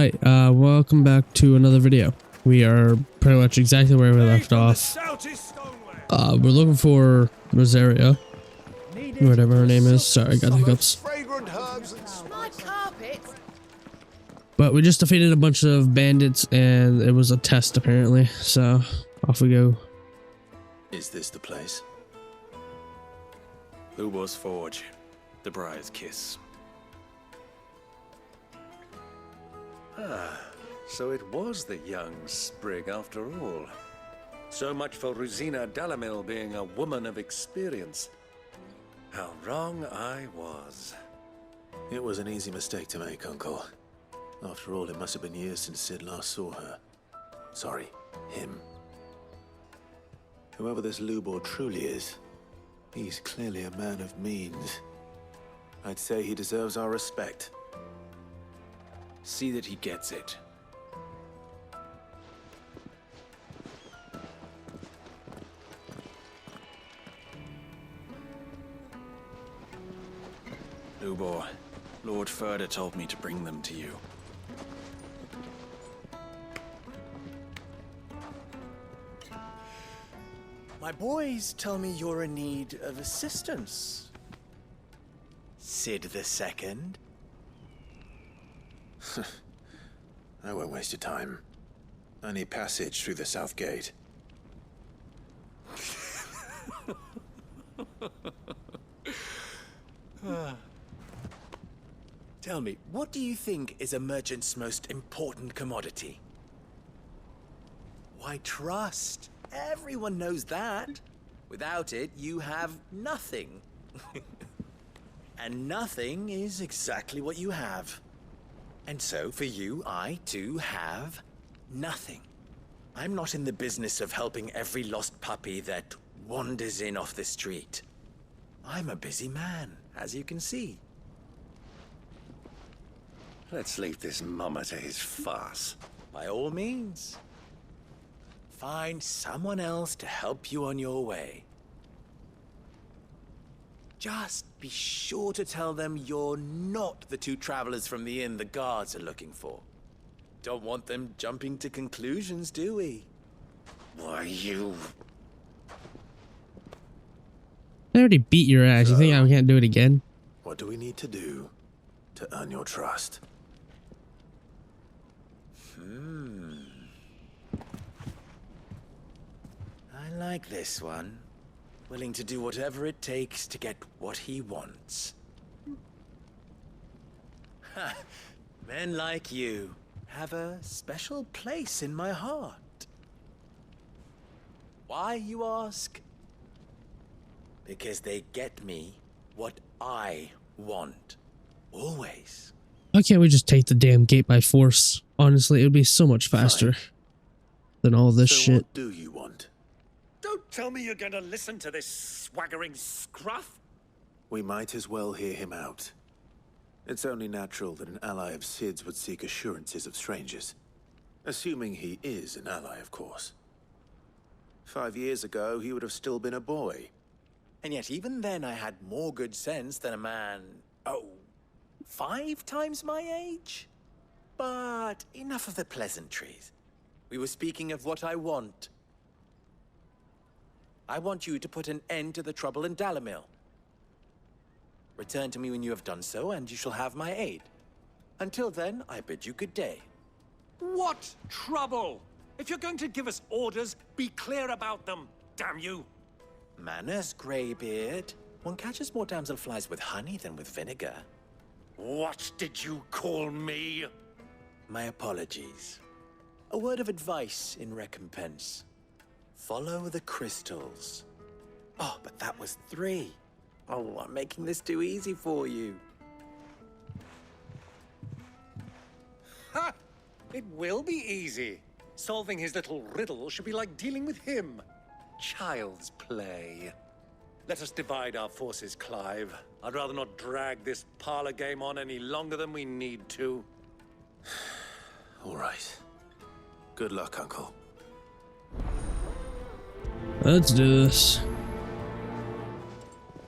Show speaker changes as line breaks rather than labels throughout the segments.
Alright, welcome back to another video. We are pretty much exactly where we left off. We're looking for Rosaria, whatever her name is. Sorry, I got hiccups. But we just defeated a bunch of bandits and it was a test apparently, so off we go.
Is this the place? Lubo's Forge, the Briar's Kiss. Ah, so it was the young sprig after all. So much for Rosina Dalamil being a woman of experience. How wrong I was.
It was an easy mistake to make, Uncle. After all, it must have been years since Sid last saw her. Sorry, him. Whoever this Lubor truly is, he's clearly a man of means. I'd say he deserves our respect.
See that he gets it. Lubor, Lord Furder told me to bring them to you.
My boys tell me you're in need of assistance. Sid the Second?
I won't waste your time. I need passage through the south gate.
Tell me, what do you think is a merchant's most important commodity? Why, trust. Everyone knows that. Without it, you have nothing. And nothing is exactly what you have. And so, for you, I, too, have nothing. I'm not in the business of helping every lost puppy that wanders in off the street. I'm a busy man, as you can see.
Let's leave this mummer to his farce.
By all means. Find someone else to help you on your way. Just be sure to tell them you're not the two travelers from the inn the guards are looking for. Don't want them jumping to conclusions, do we?
Why, you...
I already beat your ass. You think I can't do it again?
What do we need to do to earn your trust?
I like this one. Willing to do whatever it takes to get what he wants. Ha! Men like you have a special place in my heart. Why, you ask? Because they get me what I want. Always.
Why can't we just take the damn gate by force? Honestly, it would be so much faster than all this shit.
What do you want?
Don't tell me you're going to listen to this swaggering scruff.
We might as well hear him out. It's only natural that an ally of Sid's would seek assurances of strangers. Assuming he is an ally, of course. 5 years ago, he would have still been a boy.
And yet even then I had more good sense than a man, 5 times my age? But enough of the pleasantries. We were speaking of what I want. I want you to put an end to the trouble in Dalamil. Return to me when you have done so, and you shall have my aid. Until then, I bid you good day.
What trouble? If you're going to give us orders, be clear about them, damn you!
Manners, Greybeard. One catches more damselflies with honey than with vinegar.
What did you call me?
My apologies. A word of advice in recompense. Follow the crystals. Oh, but that was 3. Oh, I'm making this too easy for you.
Ha! It will be easy. Solving his little riddle should be like dealing with him. Child's play. Let us divide our forces, Clive. I'd rather not drag this parlor game on any longer than we need to.
All right. Good luck, Uncle.
Let's do this.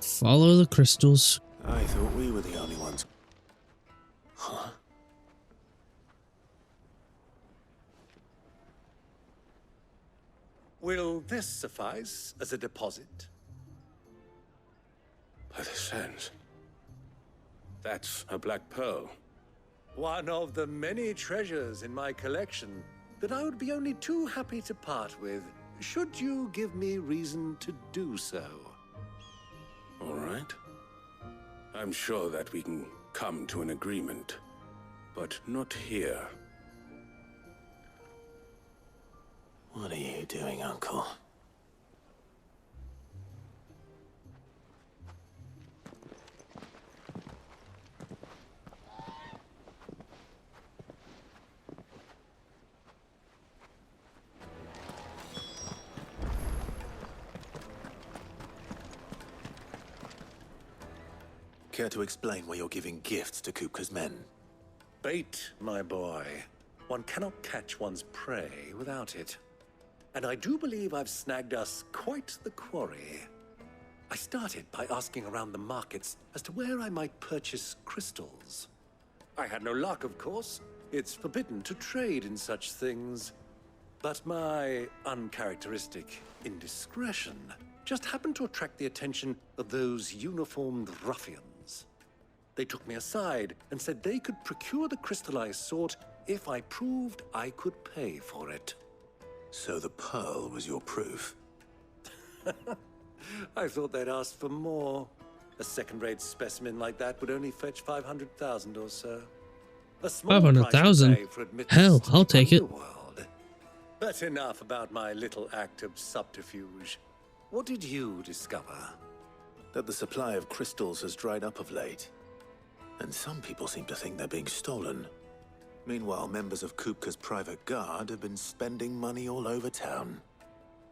Follow the crystals.
I thought we were the only ones. Huh?
Will this suffice as a deposit?
By the sands. That's a black pearl.
One of the many treasures in my collection that I would be only too happy to part with, should you give me reason to do so.
All right. I'm sure that we can come to an agreement, but not here.
What are you doing, Uncle? Care to explain why you're giving gifts to Kupka's men?
Bait, my boy. One cannot catch one's prey without it. And I do believe I've snagged us quite the quarry. I started by asking around the markets as to where I might purchase crystals. I had no luck, of course. It's forbidden to trade in such things. But my uncharacteristic indiscretion just happened to attract the attention of those uniformed ruffians. They took me aside and said they could procure the crystal I sought if I proved I could pay for it.
So the pearl was your proof?
I thought they'd ask for more. A second-rate specimen like that would only fetch 500,000 or so. A small price to
500,000?
pay for admittance
Hell,
to
I'll
the
take it.
underworld. But enough about my little act of subterfuge. What did you discover?
That the supply of crystals has dried up of late. And some people seem to think they're being stolen. Meanwhile, members of Kupka's private guard have been spending money all over town.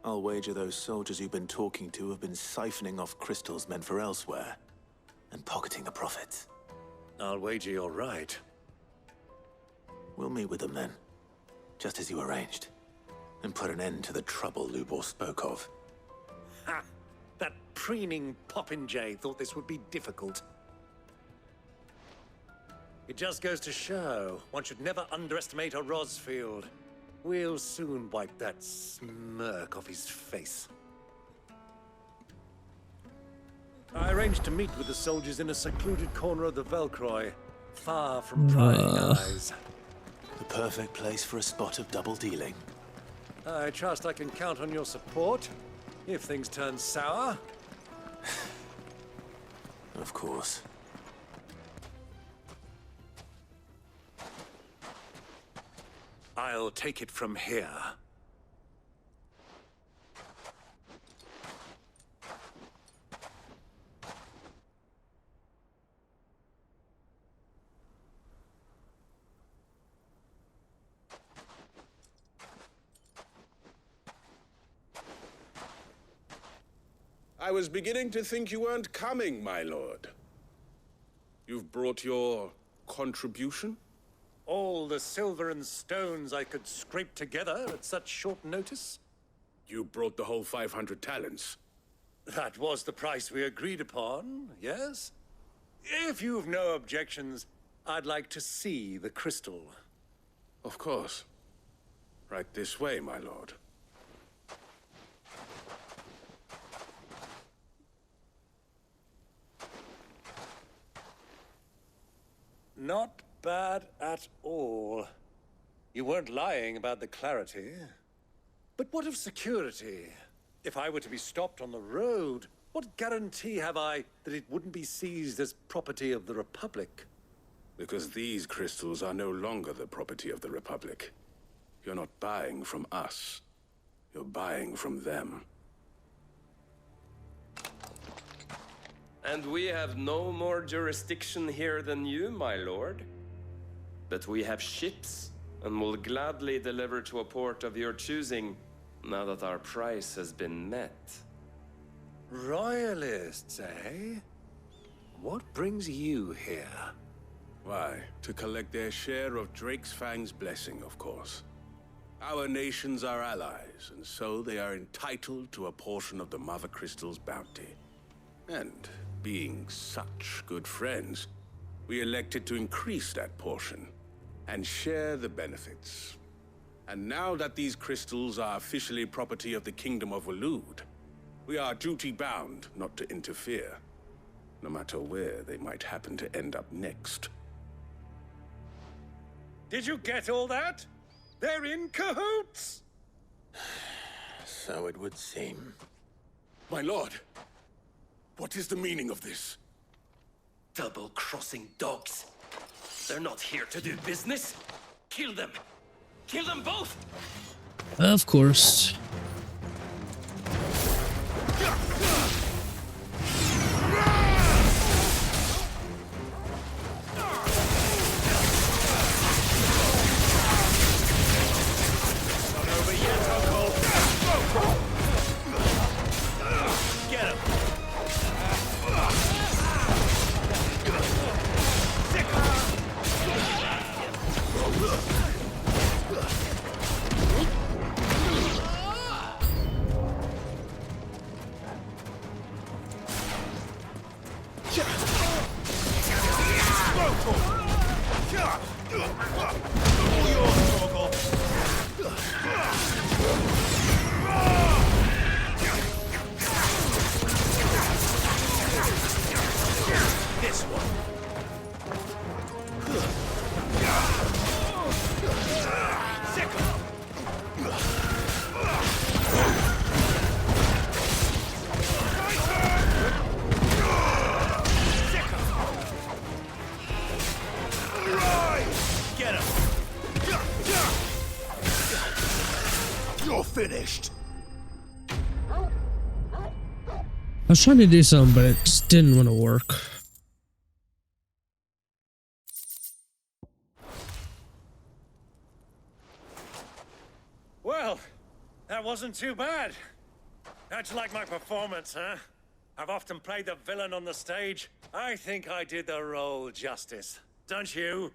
I'll wager those soldiers you've been talking to have been siphoning off crystals meant for elsewhere, and pocketing the profits.
I'll wager you're right.
We'll meet with them then, just as you arranged, and put an end to the trouble Lubor spoke of.
Ha! That preening popinjay thought this would be difficult. It just goes to show, one should never underestimate a Rosfield. We'll soon wipe that smirk off his face. I arranged to meet with the soldiers in a secluded corner of the Velcroy, far from prying eyes.
The perfect place for a spot of double dealing.
I trust I can count on your support, if things turn sour.
Of course.
I'll take it from here.
I was beginning to think you weren't coming, my lord. You've brought your contribution?
All the silver and stones I could scrape together at such short notice?
You brought the whole 500 talents.
That was the price we agreed upon, yes? If you've no objections, I'd like to see the crystal.
Of course. Right this way, my lord.
Not bad at all. You weren't lying about the clarity. But what of security? If I were to be stopped on the road, what guarantee have I that it wouldn't be seized as property of the Republic?
Because these crystals are no longer the property of the Republic. You're not buying from us. You're buying from them.
And we have no more jurisdiction here than you, my lord. But we have ships, and will gladly deliver to a port of your choosing, now that our price has been met.
Royalists, eh? What brings you here?
Why, to collect their share of Drake's Fang's blessing, of course. Our nations are allies, and so they are entitled to a portion of the Mother Crystal's bounty. And being such good friends, we elected to increase that portion and share the benefits. And now that these crystals are officially property of the Kingdom of Waloed, we are duty-bound not to interfere, no matter where they might happen to end up next.
Did you get all that? They're in cahoots!
So it would seem.
My lord, what is the meaning of this?
Double-crossing dogs. They're not here to do business. Kill them. Kill them both!
Of course.
You're finished.
I was trying to do something, but it just didn't want to work.
Well, that wasn't too bad. How'd you like my performance, huh? I've often played the villain on the stage. I think I did the role justice. Don't you?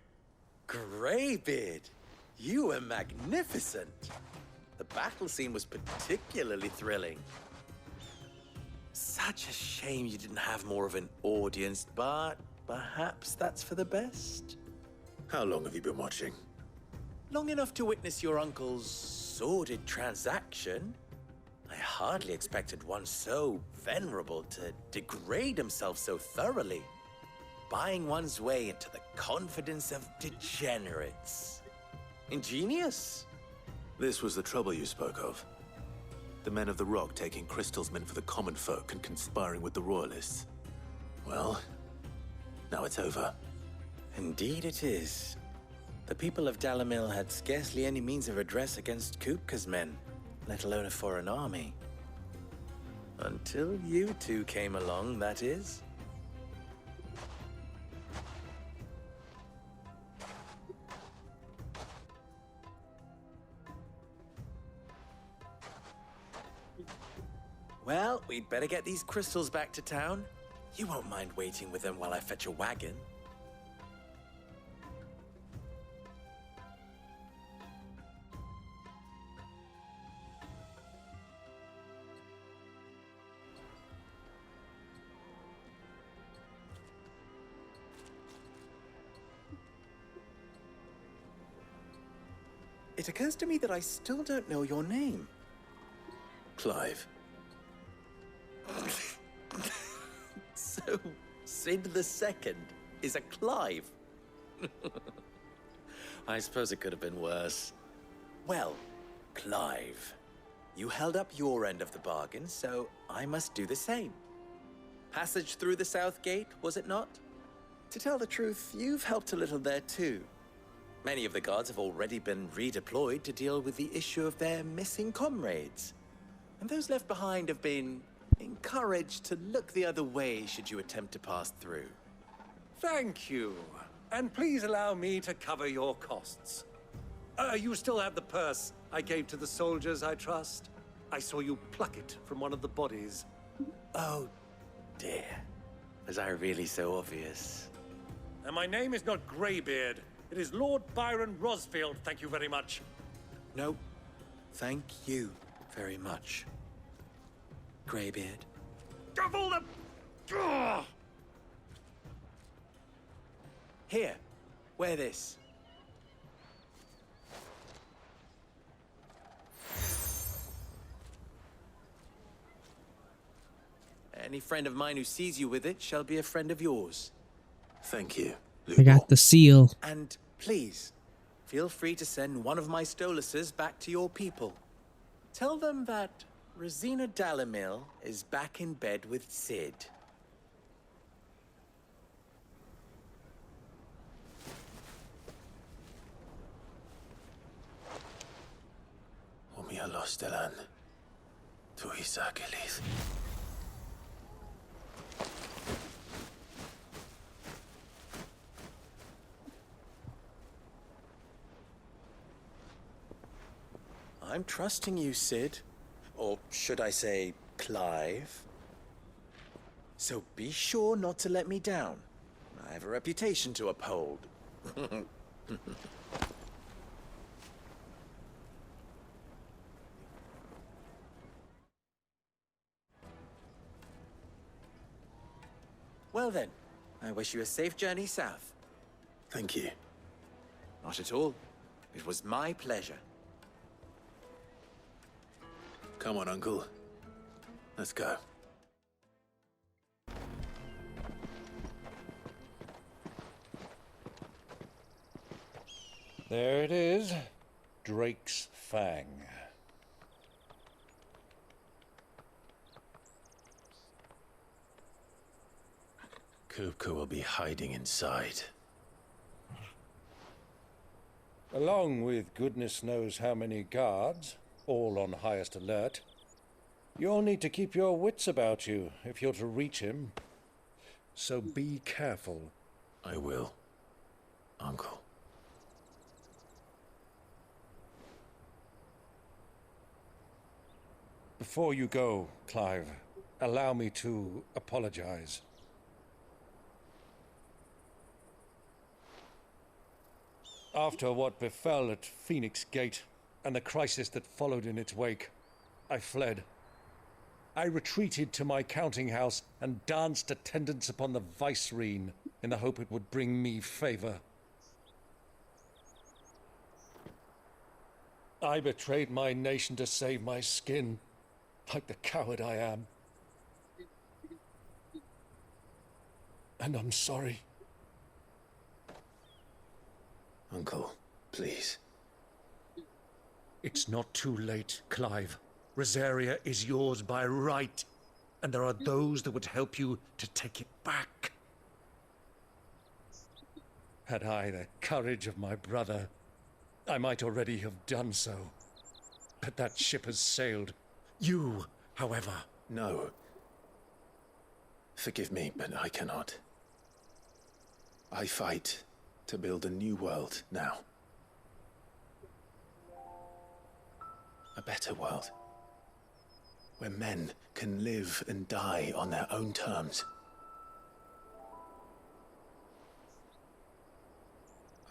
Greybeard, you were magnificent. The battle scene was particularly thrilling. Such a shame you didn't have more of an audience, but perhaps that's for the best.
How long have you been watching?
Long enough to witness your uncle's sordid transaction. I hardly expected one so venerable to degrade himself so thoroughly. Buying one's way into the confidence of degenerates. Ingenious.
This was the trouble you spoke of. The men of the Rock taking crystals meant for the common folk and conspiring with the Royalists. Well, now it's over.
Indeed it is. The people of Dalamil had scarcely any means of redress against Kupka's men, let alone a foreign army. Until you two came along, that is. Well, we'd better get these crystals back to town. You won't mind waiting with them while I fetch a wagon. It occurs to me that I still don't know your name.
Clive.
So, Sid the Second is a Clive. I suppose it could have been worse. Well, Clive, you held up your end of the bargain, so I must do the same. Passage through the South Gate, was it not? To tell the truth, you've helped a little there too. Many of the guards have already been redeployed to deal with the issue of their missing comrades. And those left behind have been encouraged to look the other way should you attempt to pass through.
Thank you. And please allow me to cover your costs. You still have the purse I gave to the soldiers, I trust? I saw you pluck it from one of the bodies.
Oh, dear. Was I really so obvious?
And my name is not Greybeard. It is Lord Byron Rosfield, thank you very much.
No, thank you very much, Greybeard.
Of all the... Ugh!
Here, wear this. Any friend of mine who sees you with it shall be a friend of yours.
Thank you,
I got the seal.
And please, feel free to send one of my Stoluses back to your people. Tell them that Rosina Dalamil is back in bed with Sid.
Omia Lostelan. Tu Isaac Elith.
I'm trusting you, Sid. Or should I say, Clive? So be sure not to let me down. I have a reputation to uphold. Well then, I wish you a safe journey south.
Thank you.
Not at all. It was my pleasure.
Come on, Uncle. Let's go.
There it is. Drake's Fang.
Kupka will be hiding inside.
Along with goodness knows how many guards, all on highest alert. You'll need to keep your wits about you if you're to reach him. So be careful.
I will, Uncle.
Before you go, Clive, allow me to apologize. After what befell at Phoenix Gate and the crisis that followed in its wake, I fled. I retreated to my counting house and danced attendance upon the vicereine in the hope it would bring me favor. I betrayed my nation to save my skin, like the coward I am. And I'm sorry.
Uncle, please.
It's not too late, Clive. Rosaria is yours by right, and there are those that would help you to take it back. Had I the courage of my brother, I might already have done so. But that ship has sailed. You, however...
No. Forgive me, but I cannot. I fight to build a new world now. A better world. Where men can live and die on their own terms.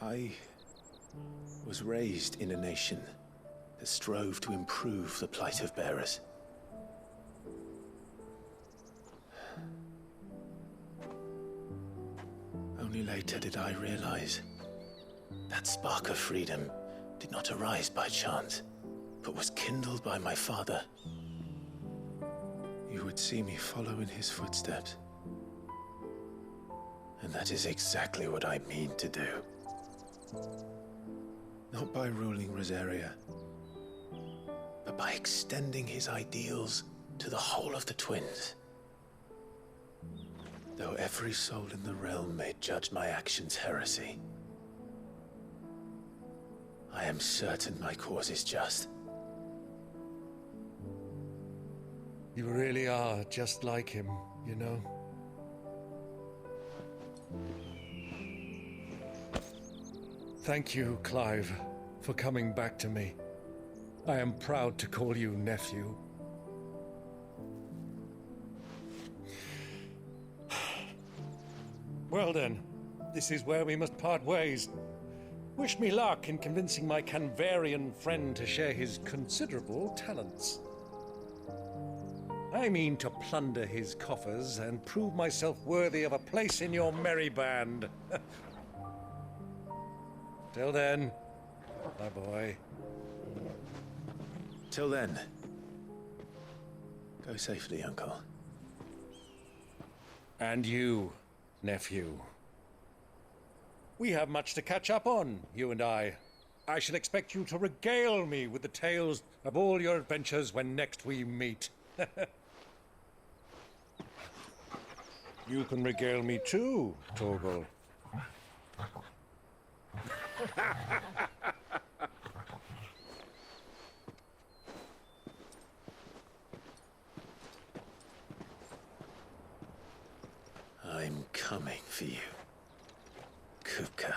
I was raised in a nation that strove to improve the plight of bearers. Only later did I realize that spark of freedom did not arise by chance, but was kindled by my father. You would see me follow in his footsteps. And that is exactly what I mean to do. Not by ruling Rosaria, but by extending his ideals to the whole of the twins. Though every soul in the realm may judge my actions heresy, I am certain my cause is just.
You really are just like him, you know? Thank you, Clive, for coming back to me. I am proud to call you nephew. Well then, this is where we must part ways. Wish me luck in convincing my Canvarian friend to share his considerable talents. I mean to plunder his coffers and prove myself worthy of a place in your merry band. Till then, my boy.
Till then, go safely, Uncle.
And you, nephew. We have much to catch up on, you and I. I shall expect you to regale me with the tales of all your adventures when next we meet. You can regale me too, Torgal.
I'm coming for you, Kupka.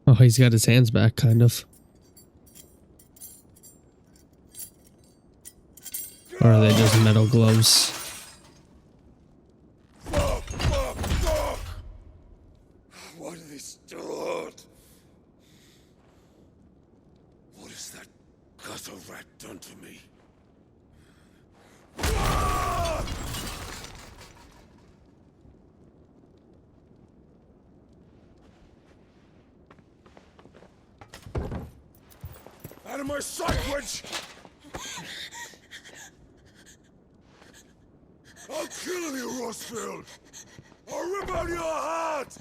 Oh, he's got his hands back, kind of. Or are they just metal gloves?
Fuck! Why do they still hurt? What has that gutter rat done to me? Out of my sight, witch! I'll kill you, Rossfield! I'll rip out your heart!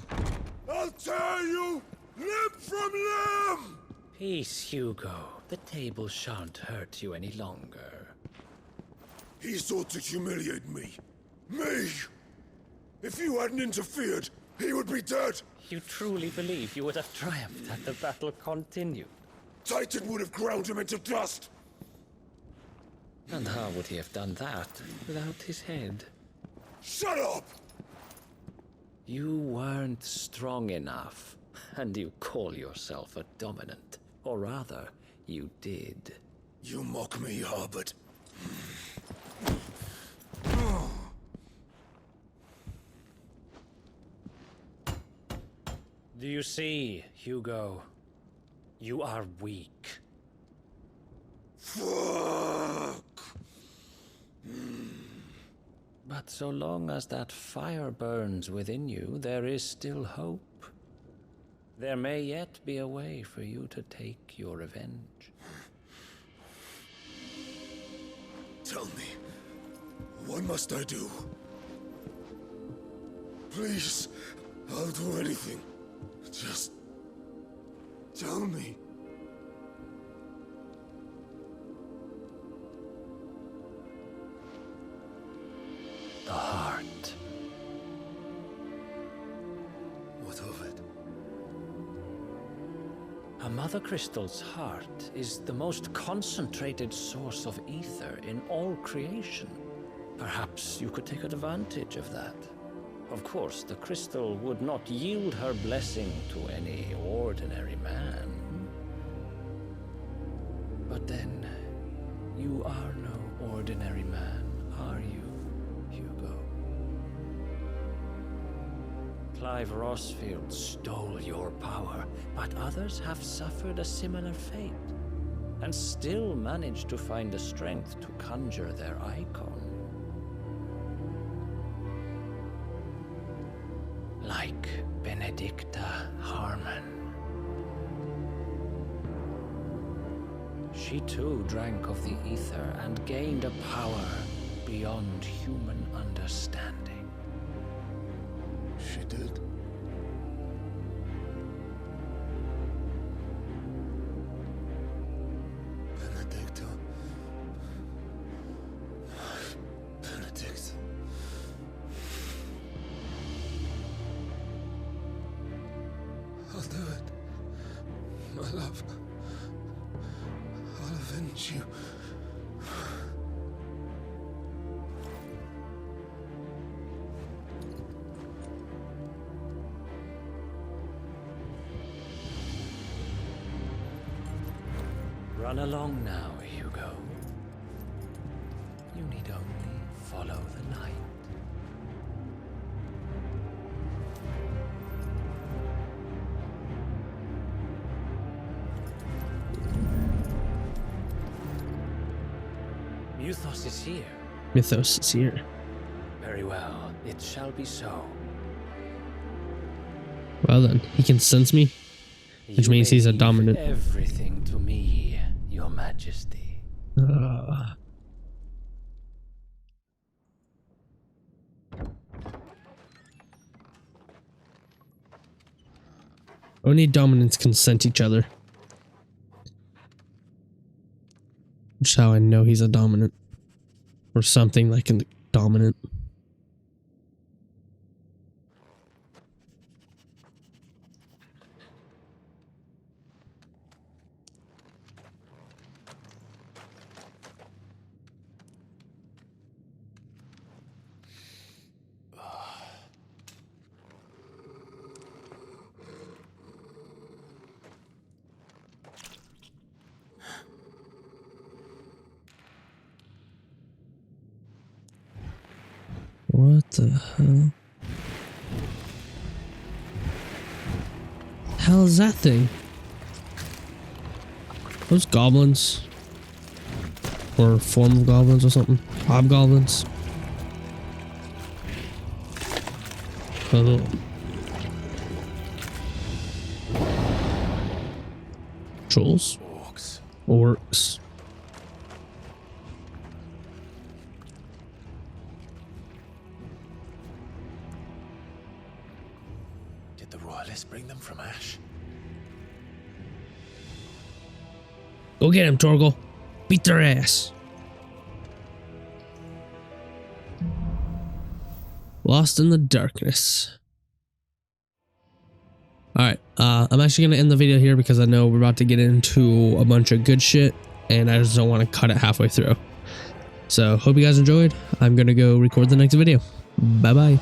I'll tear you limb from limb!
Peace, Hugo. The table shan't hurt you any longer.
He sought to humiliate me. Me! If you hadn't interfered, he would be dead!
You truly believe you would have triumphed had the battle continued?
Titan would have ground him into dust!
And how would he have done that without his head?
Shut up!
You weren't strong enough, and you call yourself a dominant. Or rather, you did.
You mock me, Harbert.
Do you see, Hugo? You are weak.
Fuck!
But so long as that fire burns within you, there is still hope. There may yet be a way for you to take your revenge.
Tell me, what must I do? Please, I'll do anything. Just tell me.
The heart.
What of it?
A mother crystal's heart is the most concentrated source of ether in all creation. Perhaps you could take advantage of that. Of course, the crystal would not yield her blessing to any ordinary man. But then, you are no ordinary man, are you, Hugo? Clive Rossfield stole your power, but others have suffered a similar fate, and still managed to find the strength to conjure their icon. Like Benedicta Harmon. She too drank of the ether and gained a power beyond human understanding.
She did? Benedicta. Benedict. I'll do it. My love. I'll avenge you.
Run along now, Hugo. You follow the night. Mythos is here.
Mythos is here.
Very well, it shall be so.
Well then, he can sense me, which
You
means
may
he's a
leave
dominant.
Everything to me, Your Majesty.
Only dominants can scent each other. Which is how I know he's a dominant. Or something like a dominant. What the hell? Hell is that thing? Those goblins? Or form of goblins or something? Hobgoblins? Oh. Trolls?
Orcs.
Orcs.
Did the royalists bring them from Ash?
Go get him, Torgal. Beat their ass. Lost in the darkness. Alright, I'm actually going to end the video here because I know we're about to get into a bunch of good shit and I just don't want to cut it halfway through. So, hope you guys enjoyed. I'm going to go record the next video. Bye-bye.